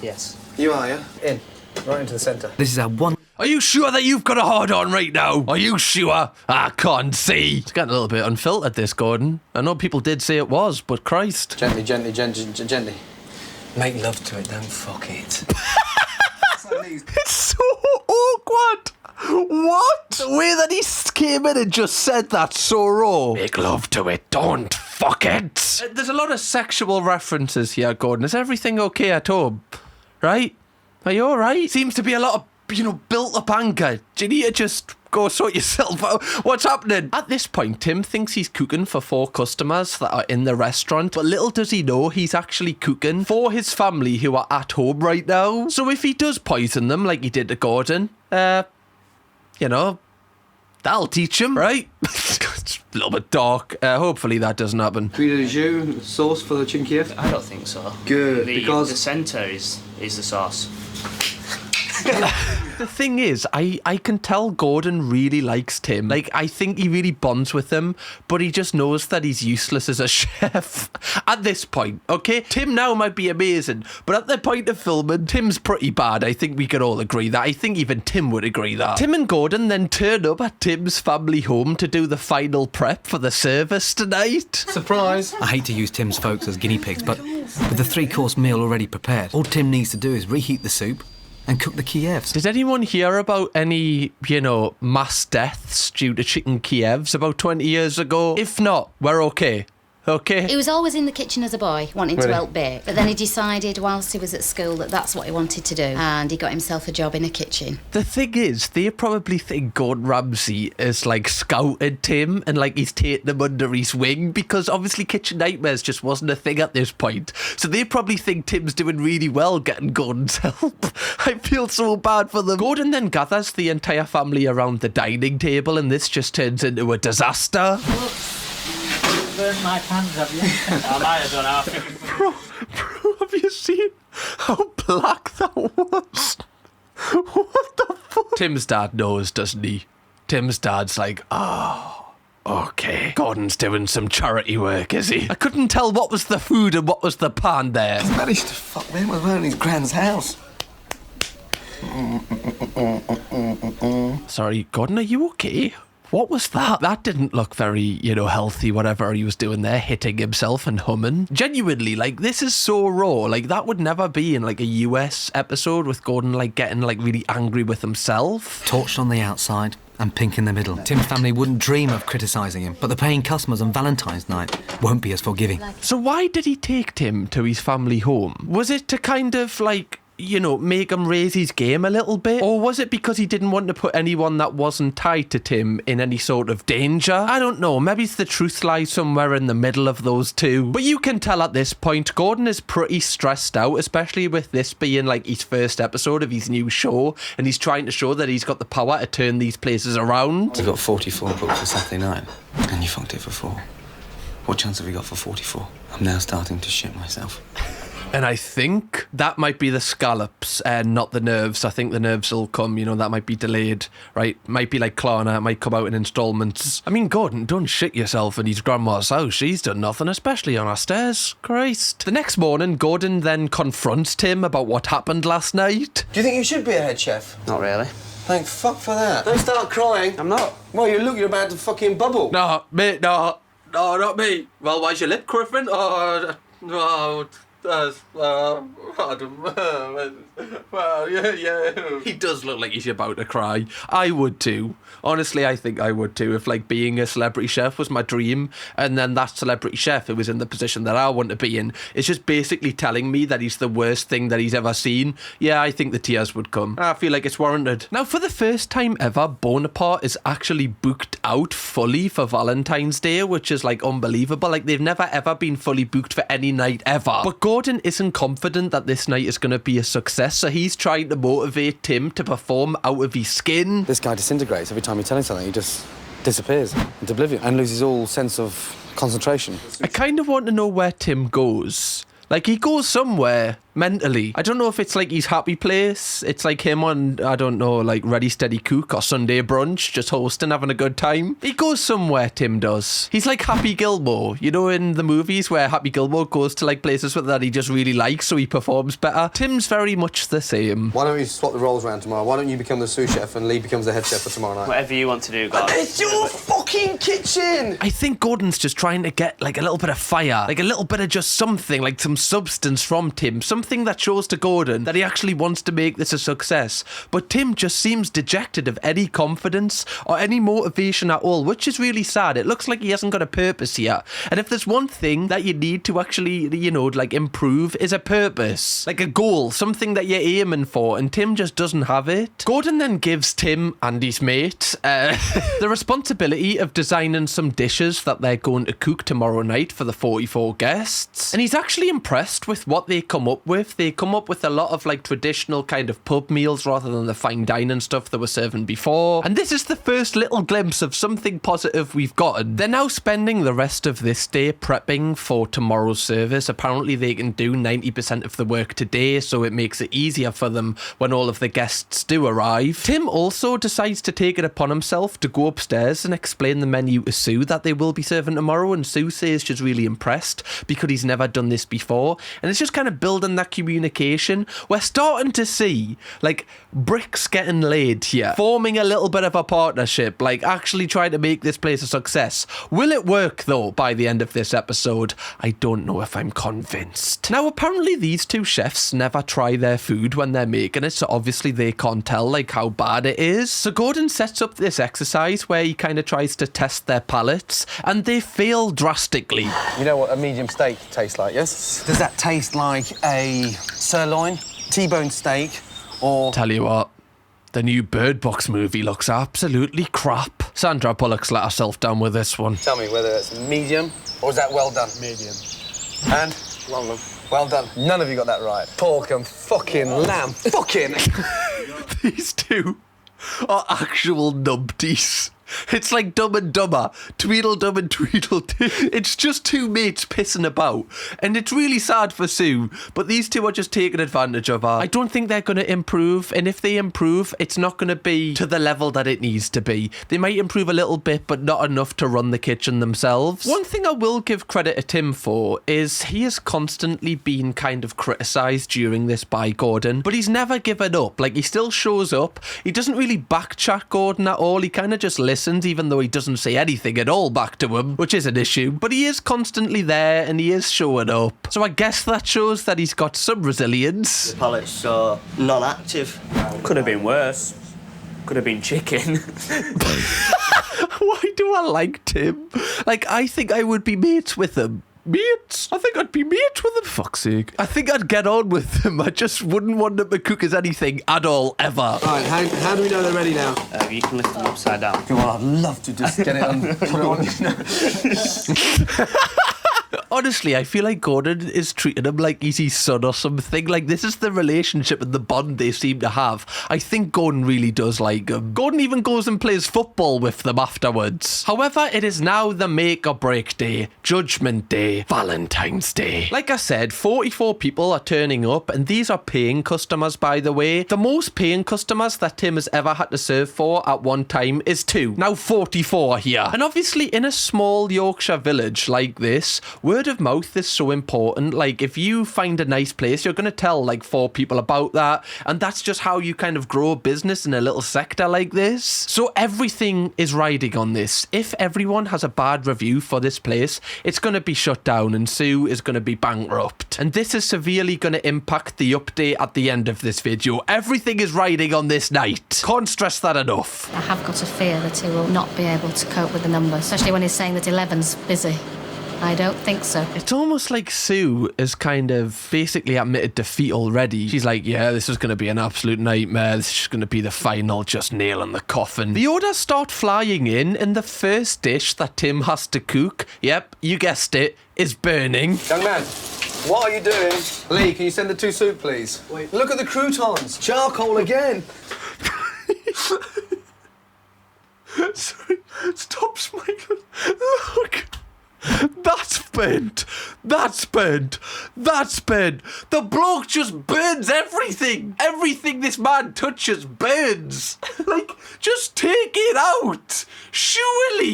Yes. You are, yeah? In. Right into the centre. This is our one... Are you sure that you've got a hard on right now? Are you sure? I can't see. It's getting a little bit unfiltered, this, Gordon. I know people did say it was, but Christ. Gently. Make love to it, don't fuck it. It's so awkward. What? The way that he came in and just said that so raw. Make love to it, don't fuck it. There's a lot of sexual references here, Gordon. Is everything okay at home? Right? Are you alright? Seems to be a lot of built up anger. Do you need to just go sort yourself out? What's happening? At this point, Tim thinks he's cooking for 4 customers that are in the restaurant, but little does he know he's actually cooking for his family who are at home right now. So if he does poison them like he did to Gordon, that'll teach him, right? It's a little bit dark. Hopefully that doesn't happen. Cuit de jus, sauce for the chicken Kiev? I don't think so. Good, because... The centre is the sauce. The thing is, I can tell Gordon really likes Tim. Like, I think he really bonds with him, but he just knows that he's useless as a chef at this point, okay? Tim now might be amazing, but at the point of filming, Tim's pretty bad. I think we could all agree that. I think even Tim would agree that. Tim and Gordon then turn up at Tim's family home to do the final prep for the service tonight. Surprise! I hate to use Tim's folks as guinea pigs, but with the 3-course meal already prepared, all Tim needs to do is reheat the soup and cook the Kievs. Did anyone hear about any, mass deaths due to chicken Kievs about 20 years ago? If not, we're okay. Okay. He was always in the kitchen as a boy, wanting to help bake. But then he decided whilst he was at school that that's what he wanted to do. And he got himself a job in a kitchen. The thing is, they probably think Gordon Ramsay is scouted Tim and he's taken him under his wing because obviously Kitchen Nightmares just wasn't a thing at this point. So they probably think Tim's doing really well getting Gordon's help. I feel so bad for them. Gordon then gathers the entire family around the dining table and this just turns into a disaster. Burned my pants, have you? I might have done half. Bro, have you seen how black that was? What the fuck? Tim's dad knows, doesn't he? Tim's dad's like, oh, okay. Gordon's doing some charity work, is he? I couldn't tell what was the food and what was the pan there. He's managed to fuck me with his grand's house. Sorry, Gordon, are you okay? What was that? That didn't look very, healthy, whatever he was doing there, hitting himself and humming. Genuinely, this is so raw. That would never be in, a US episode with Gordon, getting, really angry with himself. Torched on the outside and pink in the middle. Tim's family wouldn't dream of criticising him, but the paying customers on Valentine's night won't be as forgiving. So why did he take Tim to his family home? Was it to kind of, make him raise his game a little bit? Or was it because he didn't want to put anyone that wasn't tied to Tim in any sort of danger? I don't know. Maybe the truth lies somewhere in the middle of those two. But you can tell at this point, Gordon is pretty stressed out, especially with this being his first episode of his new show. And he's trying to show that he's got the power to turn these places around. We've got 44 booked for Saturday night. And you fucked it for 4. What chance have we got for 44? I'm now starting to shit myself. And I think that might be the scallops and not the nerves. I think the nerves will come, you know, that might be delayed, right? Might be like Klarna, it might come out in installments. I mean, Gordon, don't shit yourself in his grandma's house. She's done nothing, especially on our stairs. Christ. The next morning, Gordon then confronts Tim about what happened last night. Do you think you should be a head chef? Not really. Thank fuck for that. Don't start crying. I'm not. Well, you're about to fucking bubble. No, mate, no. No, not me. Well, why's your lip quivering? Oh, no. Well, yeah. He does look like he's about to cry. I would too. Honestly, I think I would too. If, like, being a celebrity chef was my dream, and then that celebrity chef who was in the position that I want to be in is just basically telling me that he's the worst thing that he's ever seen, yeah, I think the tears would come. I feel like it's warranted. Now, for the first time ever, Bonaparte is actually booked out fully for Valentine's Day, which is, like, unbelievable. Like, they've never ever been fully booked for any night ever. But Gordon isn't confident that this night is going to be a success, so he's trying to motivate Tim to perform out of his skin. This guy disintegrates every time you tell him something. He just disappears into oblivion and loses all sense of concentration. I kind of want to know where Tim goes. Like, he goes somewhere mentally. I don't know if it's like his happy place. It's like him on, I don't know, like Ready Steady Cook or Sunday Brunch, just hosting, having a good time. He goes somewhere, Tim does. He's like Happy Gilmore, you know, in the movies where Happy Gilmore goes to like places that he just really likes, so he performs better. Tim's very much the same. Why don't you swap the roles around tomorrow? Why don't you become the sous chef and Lee becomes the head chef for tomorrow night? Whatever you want to do, guys. It's your fucking kitchen! I think Gordon's just trying to get like a little bit of fire, like a little bit of just something, like some substance from Tim, something that shows to Gordon that he actually wants to make this a success. But Tim just seems dejected of any confidence or any motivation at all, which is really sad. It looks like he hasn't got a purpose here. And if there's one thing that you need to actually, you know, like improve, is a purpose, like a goal, something that you're aiming for, and Tim just doesn't have it. Gordon then gives Tim and his mate the responsibility of designing some dishes that they're going to cook tomorrow night for the 44 guests. And he's actually impressed with what they come up with. They come up with a lot of like traditional kind of pub meals rather than the fine dining stuff they were serving before. And this is the first little glimpse of something positive we've gotten. They're now spending the rest of this day prepping for tomorrow's service. Apparently they can do 90% of the work today, so it makes it easier for them when all of the guests do arrive. Tim also decides to take it upon himself to go upstairs and explain the menu to Sue that they will be serving tomorrow, and Sue says she's really impressed because he's never done this before. And it's just kind of building that communication. We're starting to see like bricks getting laid here, forming a little bit of a partnership, like actually trying to make this place a success. Will it work though by the end of this episode? I don't know if I'm convinced. Now apparently these two chefs never try their food when they're making it, so obviously they can't tell like how bad it is. So Gordon sets up this exercise where he kind of tries to test their palates, and they fail drastically. You know what a medium steak tastes like, yes? Does that taste like a sirloin, T-bone steak, or... Tell you what, the new Bird Box movie looks absolutely crap. Sandra Bullock's let herself down with this one. Tell me whether it's medium or is that well done? Medium. And? Well done. Well done. None of you got that right. Pork and fucking lamb. Fucking... These two are actual numpties. It's like Dumb and Dumber, Tweedledum and Tweedledee. It's just two mates pissing about, and it's really sad for Sue, but these two are just taking advantage of her. I don't think they're going to improve, and if they improve, it's not going to be to the level that it needs to be. They might improve a little bit, but not enough to run the kitchen themselves. One thing I will give credit to Tim for is he has constantly been kind of criticised during this by Gordon, but he's never given up. Like, he still shows up. He doesn't really backchat Gordon at all. He kind of just listens, even though he doesn't say anything at all back to him, which is an issue, but he is constantly there and he is showing up. So I guess that shows that he's got some resilience. The palate's so non-active. Could have been worse. Could have been chicken. Why do I like Tim? Like, I think I would be mates with him. Mates? I think I'd be mates with him. Fuck's sake. I think I'd get on with them. I just wouldn't want them to cook us anything at all, ever. All right, how do we know they're ready now? You can lift them upside down. Come on, I'd love to just get it on. Put it on. Honestly, I feel like Gordon is treating him like he's his son or something. Like, this is the relationship and the bond they seem to have. I think Gordon really does like him. Gordon even goes and plays football with them afterwards. However, it is now the make or break day, Judgment Day, Valentine's Day. Like I said, 44 people are turning up, and these are paying customers, by the way. The most paying customers that Tim has ever had to serve for at one time is 2. Now 44 here. And obviously in a small Yorkshire village like this, word of mouth is so important. Like, if you find a nice place, you're going to tell like 4 people about that, and that's just how you kind of grow a business in a little sector like this. So everything is riding on this. If everyone has a bad review for this place, it's going to be shut down and Sue is going to be bankrupt. And this is severely going to impact the update at the end of this video. Everything is riding on this night. Can't stress that enough. I have got a fear that he will not be able to cope with the numbers, especially when he's saying that 11's busy. I don't think so. It's almost like Sue has kind of basically admitted defeat already. She's like, yeah, this is going to be an absolute nightmare. This is just going to be the final just nail in the coffin. The orders start flying in, and the first dish that Tim has to cook, yep, you guessed it, is burning. Young man, what are you doing? Lee, can you send the 2 soup, please? Wait. Look at the croutons. Charcoal again. Sorry, stop smiling. Look. That's burnt. That's burnt. That's burnt. The bloke just burns everything. Everything this man touches burns. Like, just take it out. Surely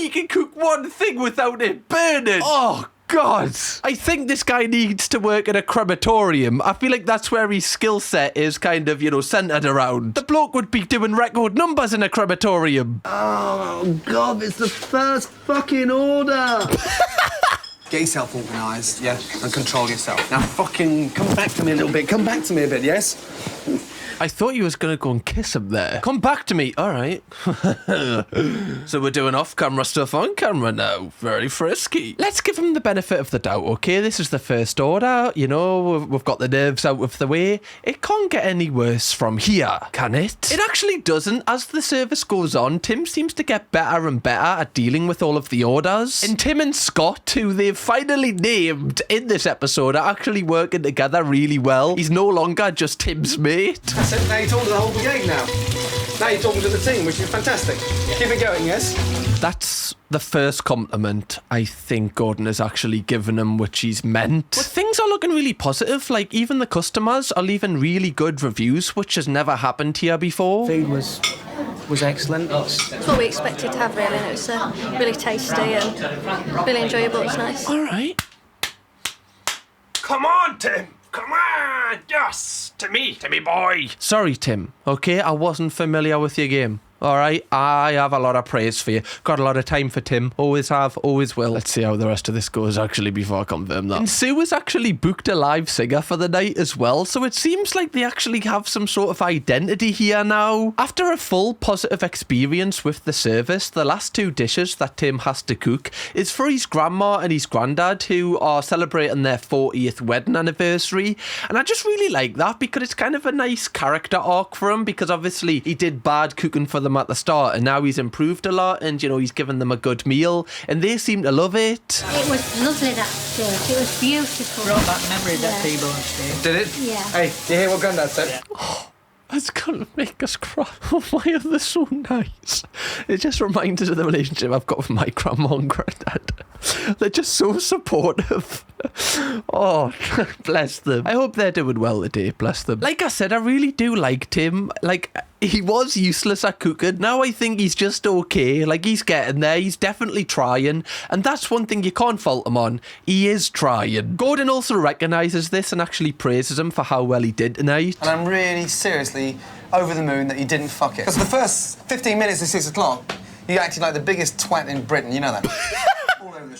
you can cook one thing without it burning. Oh, God. I think this guy needs to work at a crematorium. I feel like that's where his skill set is kind of, centred around. The bloke would be doing record numbers in a crematorium. Oh, God, it's the first fucking order. Get yourself organised, yeah, and control yourself. Now fucking come back to me a little bit. Come back to me a bit, yes? I thought you was going to go and kiss him there. Come back to me. All right. So we're doing off-camera stuff on camera now. Very frisky. Let's give him the benefit of the doubt, okay? This is the first order. We've got the nerves out of the way. It can't get any worse from here, can it? It actually doesn't. As the service goes on, Tim seems to get better and better at dealing with all of the orders. And Tim and Scott, who they've finally named in this episode, are actually working together really well. He's no longer just Tim's mate. That's it. Now you're talking to the whole brigade now. Now you're talking to the team, which is fantastic. Keep it going, yes? That's the first compliment I think Gordon has actually given him, which he's meant. But things are looking really positive. Like, even the customers are leaving really good reviews, which has never happened here before. Food was excellent. It's what we expected to have, really. And it was really tasty and really enjoyable. It was nice. All right. Come on, Tim. Come on. Yes. Timmy boy. Sorry, Tim. Okay, I wasn't familiar with your game. All right, I have a lot of praise for you. Got a lot of time for Tim. Always have, always will. Let's see how the rest of this goes, actually, before I confirm that. And Sue has actually booked a live singer for the night as well, so it seems like they actually have some sort of identity here now. After a full positive experience with the service, the last 2 dishes that Tim has to cook is for his grandma and his granddad, who are celebrating their 40th wedding anniversary. And I just really like that, because it's kind of a nice character arc for him, because obviously he did bad cooking for them at the start, and now he's improved a lot, and he's given them a good meal, and they seem to love it. It was lovely, that steak. It was beautiful. Brought back memories, that T-bone steak. Did it? Yeah. Hey, do you hear what Grandad said? Yeah. Oh, that's gonna make us cry. Why are they so nice? It just reminds us of the relationship I've got with my grandma and granddad. They're just so supportive. Oh, bless them. I hope they're doing well today, bless them. Like I said, I really do like Tim. Like, he was useless at cooking. Now I think he's just okay. Like, he's getting there. He's definitely trying. And that's one thing you can't fault him on. He is trying. Gordon also recognises this and actually praises him for how well he did tonight. And I'm really, seriously over the moon that you didn't fuck it. Because the first 15 minutes of 6 o'clock, you acted like the biggest twat in Britain. You know that.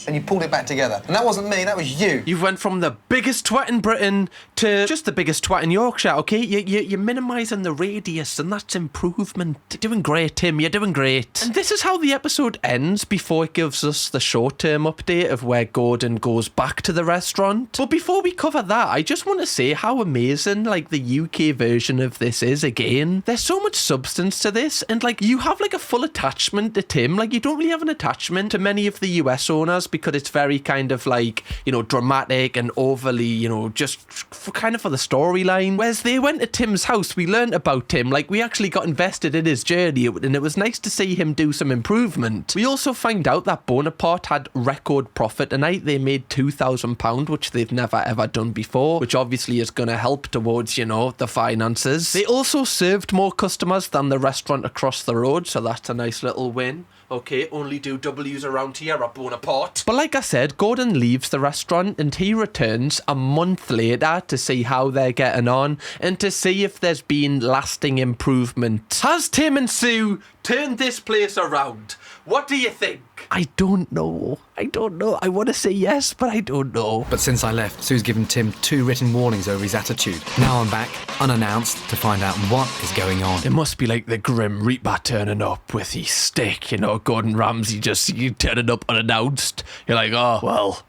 And you pulled it back together. And that wasn't me, that was you. You went from the biggest twat in Britain to just the biggest twat in Yorkshire, okay? You're minimising the radius, and that's improvement. You're doing great, Tim, you're doing great. And this is how the episode ends before it gives us the short-term update of where Gordon goes back to the restaurant. But before we cover that, I just want to say how amazing, like, the UK version of this is again. There's so much substance to this, and, like, you have, like, a full attachment to Tim. Like, you don't really have an attachment to many of the US owners boners because it's very kind of like, you know, dramatic and overly, you know, just kind of for the storyline. Whereas they went to Tim's house, we learned about Tim, like we actually got invested in his journey, and it was nice to see him do some improvement. We also find out that Bonaparte had record profit tonight. They made £2,000, which they've never ever done before, which obviously is going to help towards, you know, the finances. They also served more customers than the restaurant across the road, so that's a nice little win. Okay, only do W's around here at Bonaparte. But like I said, Gordon leaves the restaurant and he returns a month later to see how they're getting on and to see if there's been lasting improvement. Has Tim and Sue turned this place around? What do you think? I don't know. I want to say yes, but I don't know. But since I left, Sue's given Tim 2 written warnings over his attitude. Now I'm back, unannounced, to find out what is going on. It must be like the Grim Reaper turning up with his stick, you know, Gordon Ramsay just turning up unannounced. You're like, oh, well,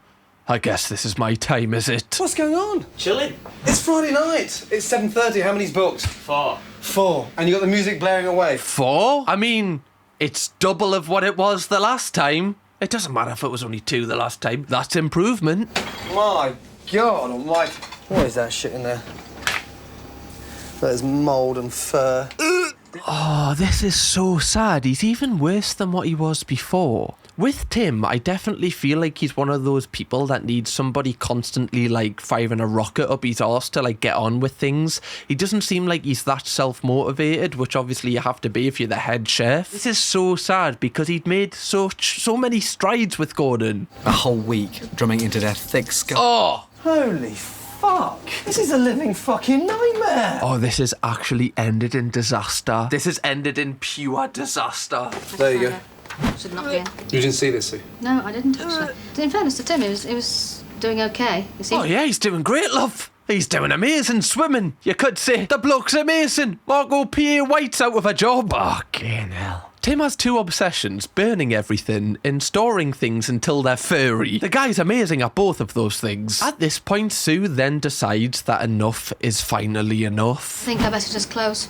I guess this is my time, is it? What's going on? Chilling. It's Friday night. It's 7:30. How many's booked? 4. 4. And you got the music blaring away. 4? I mean, it's double of what it was the last time. It doesn't matter if it was only 2 the last time. That's improvement. My God almighty. What is that shit in there? There's mould and fur. Oh, this is so sad. He's even worse than what he was before. With Tim, I definitely feel like he's one of those people that needs somebody constantly like firing a rocket up his arse to like get on with things. He doesn't seem like he's that self-motivated, which obviously you have to be if you're the head chef. This is so sad because he'd made so many strides with Gordon. A whole week drumming into their thick skull. Oh! Holy fuck. This is a living fucking nightmare. Oh, this has actually ended in disaster. This has ended in pure disaster. There you go. Should not be in. You didn't see this, Sue? No, I didn't actually. In fairness to Tim, he was doing okay. Oh yeah, he's doing great, love. He's doing amazing swimming. You could say the bloke's amazing. Margot P.A. White's out of a job. Fucking hell. Tim has 2 obsessions, burning everything and storing things until they're furry. The guy's amazing at both of those things. At this point, Sue then decides that enough is finally enough. I think I better just close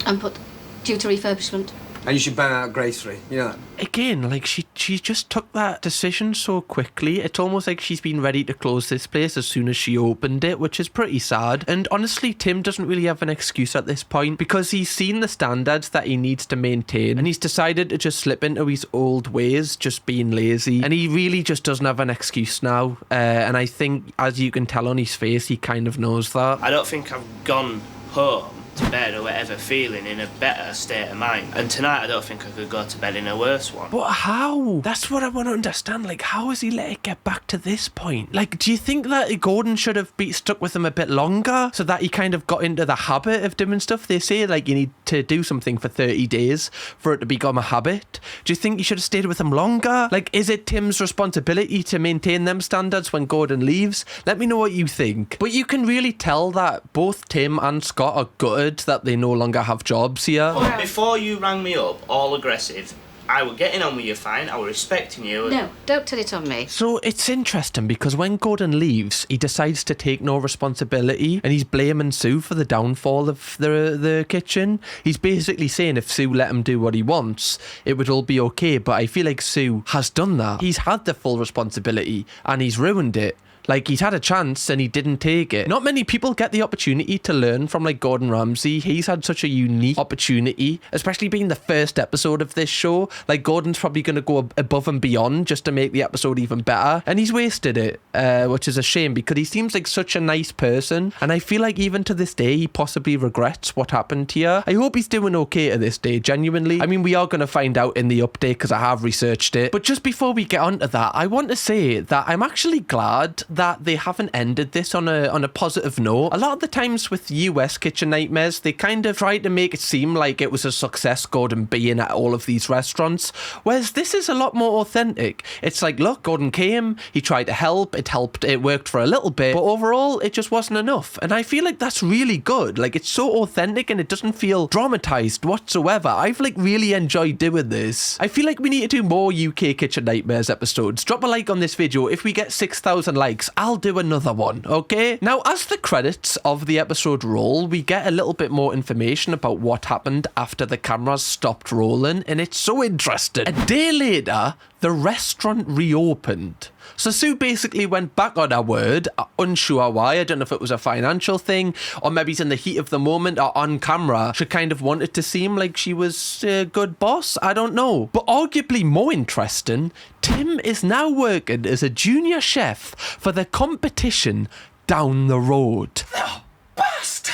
and put due to refurbishment. And you should ban out gracefully, you know that? Again, like she just took that decision so quickly. It's almost like she's been ready to close this place as soon as she opened it, which is pretty sad. And honestly, Tim doesn't really have an excuse at this point because he's seen the standards that he needs to maintain and he's decided to just slip into his old ways, just being lazy. And he really just doesn't have an excuse now. And I think, as you can tell on his face, he kind of knows that. I don't think I've gone home to bed or whatever feeling in a better state of mind, and tonight I don't think I could go to bed in a worse one. But how? That's what I want to understand. Like, how has he let it get back to this point? Like, do you think that Gordon should have stuck with him a bit longer so that he kind of got into the habit of doing stuff? They say like you need to do something for 30 days for it to become a habit. Do you think he should have stayed with him longer? Like, is it Tim's responsibility to maintain them standards when Gordon leaves? Let me know what you think. But you can really tell that both Tim and Scott are gutted that they no longer have jobs here. But before you rang me up, all aggressive, I were getting on with you fine, I were respecting you. No, don't tell it on me. So it's interesting because when Gordon leaves, he decides to take no responsibility and he's blaming Sue for the downfall of the kitchen. He's basically saying if Sue let him do what he wants, it would all be okay, but I feel like Sue has done that. He's had the full responsibility and he's ruined it. Like, he's had a chance and he didn't take it. Not many people get the opportunity to learn from, like, Gordon Ramsay. He's had such a unique opportunity, especially being the first episode of this show. Like, Gordon's probably going to go above and beyond just to make the episode even better. And he's wasted it, which is a shame because he seems like such a nice person. And I feel like even to this day, he possibly regrets what happened here. I hope he's doing okay to this day, genuinely. I mean, we are going to find out in the update because I have researched it. But just before we get onto that, I want to say that I'm actually glad that they haven't ended this on a positive note. A lot of the times with US Kitchen Nightmares, they kind of tried to make it seem like it was a success, Gordon being at all of these restaurants, whereas this is a lot more authentic. It's like, look, Gordon came, he tried to help, it worked for a little bit, but overall it just wasn't enough. And I feel like that's really good. Like, it's so authentic and it doesn't feel dramatized whatsoever. I've like really enjoyed doing this. I feel like we need to do more UK Kitchen Nightmares episodes. Drop a like on this video. If we get 6,000 likes, I'll do another one, okay? Now, as the credits of the episode roll, we get a little bit more information about what happened after the cameras stopped rolling, and it's so interesting. A day later, the the restaurant reopened. So Sue basically went back on her word, unsure why. I don't know if it was a financial thing, or maybe it's in the heat of the moment or on camera. She kind of wanted to seem like she was a good boss. I don't know. But arguably more interesting, Tim is now working as a junior chef for the competition down the road. Oh, bastard!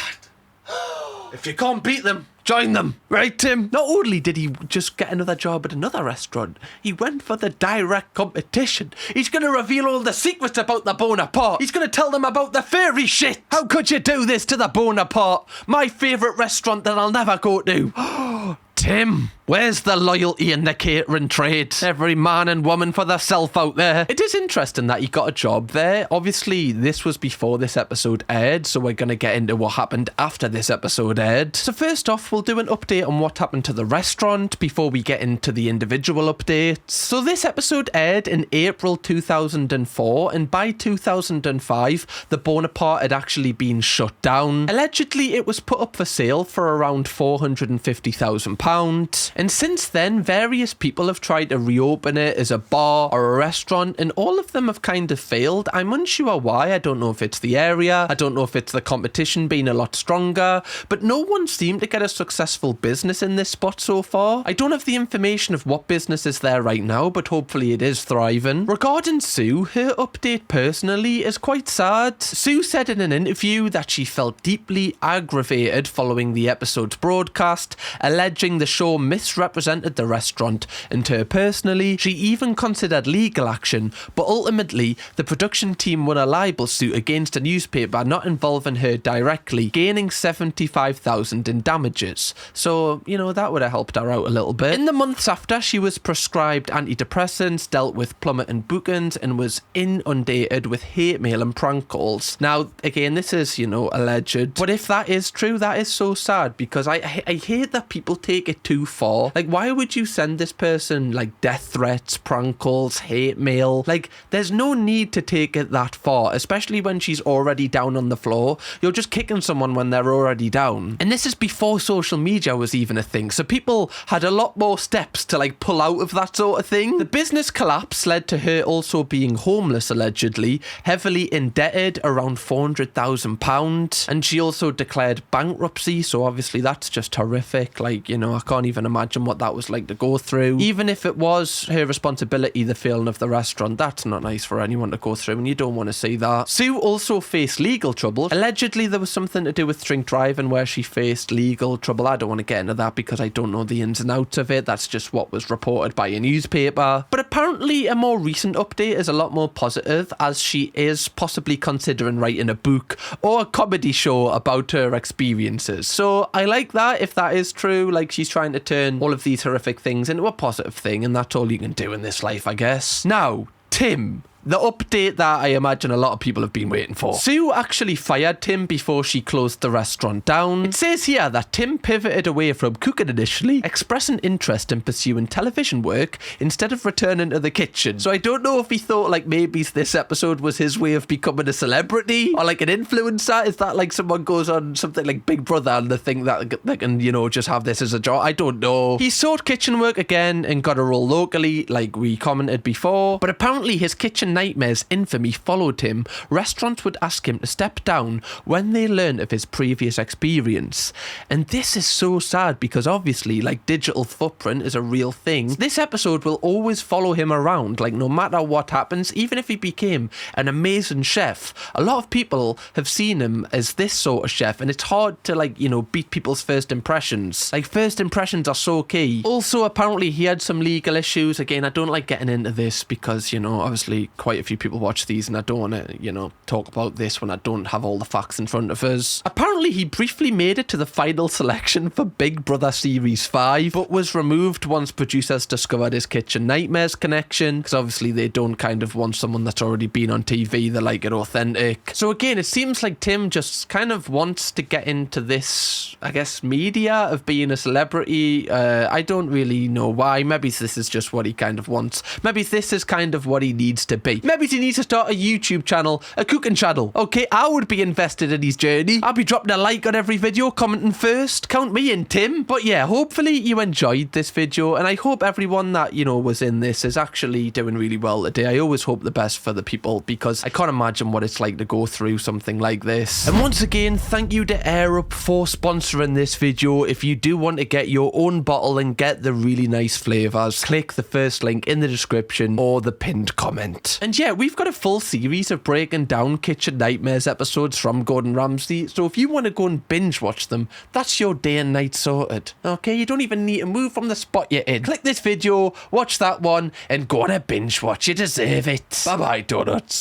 If you can't beat them, join them. Right, Tim? Not only did he just get another job at another restaurant, he went for the direct competition. He's going to reveal all the secrets about the Bonaparte. He's going to tell them about the fairy shit. How could you do this to the Bonaparte? My favourite restaurant that I'll never go to. Tim, where's the loyalty in the catering trade? Every man and woman for themselves out there. It is interesting that he got a job there. Obviously, this was before this episode aired, so we're going to get into what happened after this episode aired. So first off, we'll do an update on what happened to the restaurant before we get into the individual updates. So this episode aired in April 2004, and by 2005, the Bonaparte had actually been shut down. Allegedly, it was put up for sale for around £450,000. And since then, various people have tried to reopen it as a bar or a restaurant, and all of them have kind of failed. I'm unsure why. I don't know if it's the area, I don't know if it's the competition being a lot stronger, but no one seemed to get a successful business in this spot so far. I don't have the information of what business is there right now, but hopefully it is thriving. Regarding Sue, her update personally is quite sad. Sue said in an interview that she felt deeply aggravated following the episode's broadcast, alleging the show misrepresented the restaurant, and her personally, she even considered legal action, but ultimately the production team won a libel suit against a newspaper not involving her directly, gaining $75,000 in damages. So, you know, that would have helped her out a little bit. In the months after, she was prescribed antidepressants, dealt with plummeting bookings, and was inundated with hate mail and prank calls. Now, again, this is, you know, alleged, but if that is true, that is so sad, because I hate that people take it too far. Like, why would you send this person like death threats, prank calls, hate mail? Like, there's no need to take it that far, especially when she's already down on the floor. You're just kicking someone when they're already down. And this is before social media was even a thing, so people had a lot more steps to like pull out of that sort of thing. The business collapse led to her also being homeless, allegedly, heavily indebted, around £400,000, and she also declared bankruptcy, so obviously that's just horrific. Like, you know, I can't even imagine what that was like to go through. Even if it was her responsibility, the failing of the restaurant, that's not nice for anyone to go through, and you don't want to see that. Sue also faced legal trouble. Allegedly, there was something to do with drink driving where she faced legal trouble. I don't want to get into that because I don't know the ins and outs of it. That's just what was reported by a newspaper. But apparently, a more recent update is a lot more positive, as she is possibly considering writing a book or a comedy show about her experiences. So I like that, if that is true. Like, she's trying to turn all of these horrific things into a positive thing, and that's all you can do in this life, I guess. Now, Tim. The update that I imagine a lot of people have been waiting for. Sue actually fired Tim before she closed the restaurant down. It says here that Tim pivoted away from cooking initially, expressing interest in pursuing television work instead of returning to the kitchen. So I don't know if he thought like maybe this episode was his way of becoming a celebrity or like an influencer. Is that like someone goes on something like Big Brother and they think that they can, you know, just have this as a job? I don't know. He sought kitchen work again and got a role locally, like we commented before, but apparently his kitchen nightmares infamy followed him. Restaurants would ask him to step down when they learned of his previous experience. And this is so sad because obviously like digital footprint is a real thing. This episode will always follow him around, like no matter what happens. Even if he became an amazing chef, a lot of people have seen him as this sort of chef, and it's hard to like, you know, beat people's first impressions. Like first impressions are so key. Also apparently he had some legal issues. Again, I don't like getting into this because, you know, obviously quite a few people watch these and I don't want to, you know, talk about this when I don't have all the facts in front of us. Apparently he briefly made it to the final selection for Big Brother Series 5, but was removed once producers discovered his kitchen nightmares connection, because obviously they don't kind of want someone that's already been on TV, they like it authentic. So again, it seems like Tim just kind of wants to get into this, I guess, media of being a celebrity. I don't really know why. Maybe this is just what he kind of wants. Maybe this is kind of what he needs to be. be. Maybe he needs to start a YouTube channel, a cooking channel. Okay, I would be invested in his journey. I'll be dropping a like on every video, commenting first. Count me in, Tim. But yeah, hopefully you enjoyed this video, and I hope everyone that, you know, was in this is actually doing really well today. I always hope the best for the people, because I can't imagine what it's like to go through something like this. And once again, thank you to Air Up for sponsoring this video. If you do want to get your own bottle and get the really nice flavours, click the first link in the description or the pinned comment. And yeah, we've got a full series of breaking down Kitchen Nightmares episodes from Gordon Ramsay, so if you want to go and binge watch them, that's your day and night sorted. Okay, you don't even need to move from the spot you're in. Click this video, watch that one, and go on a binge watch. You deserve it. Bye bye, donuts.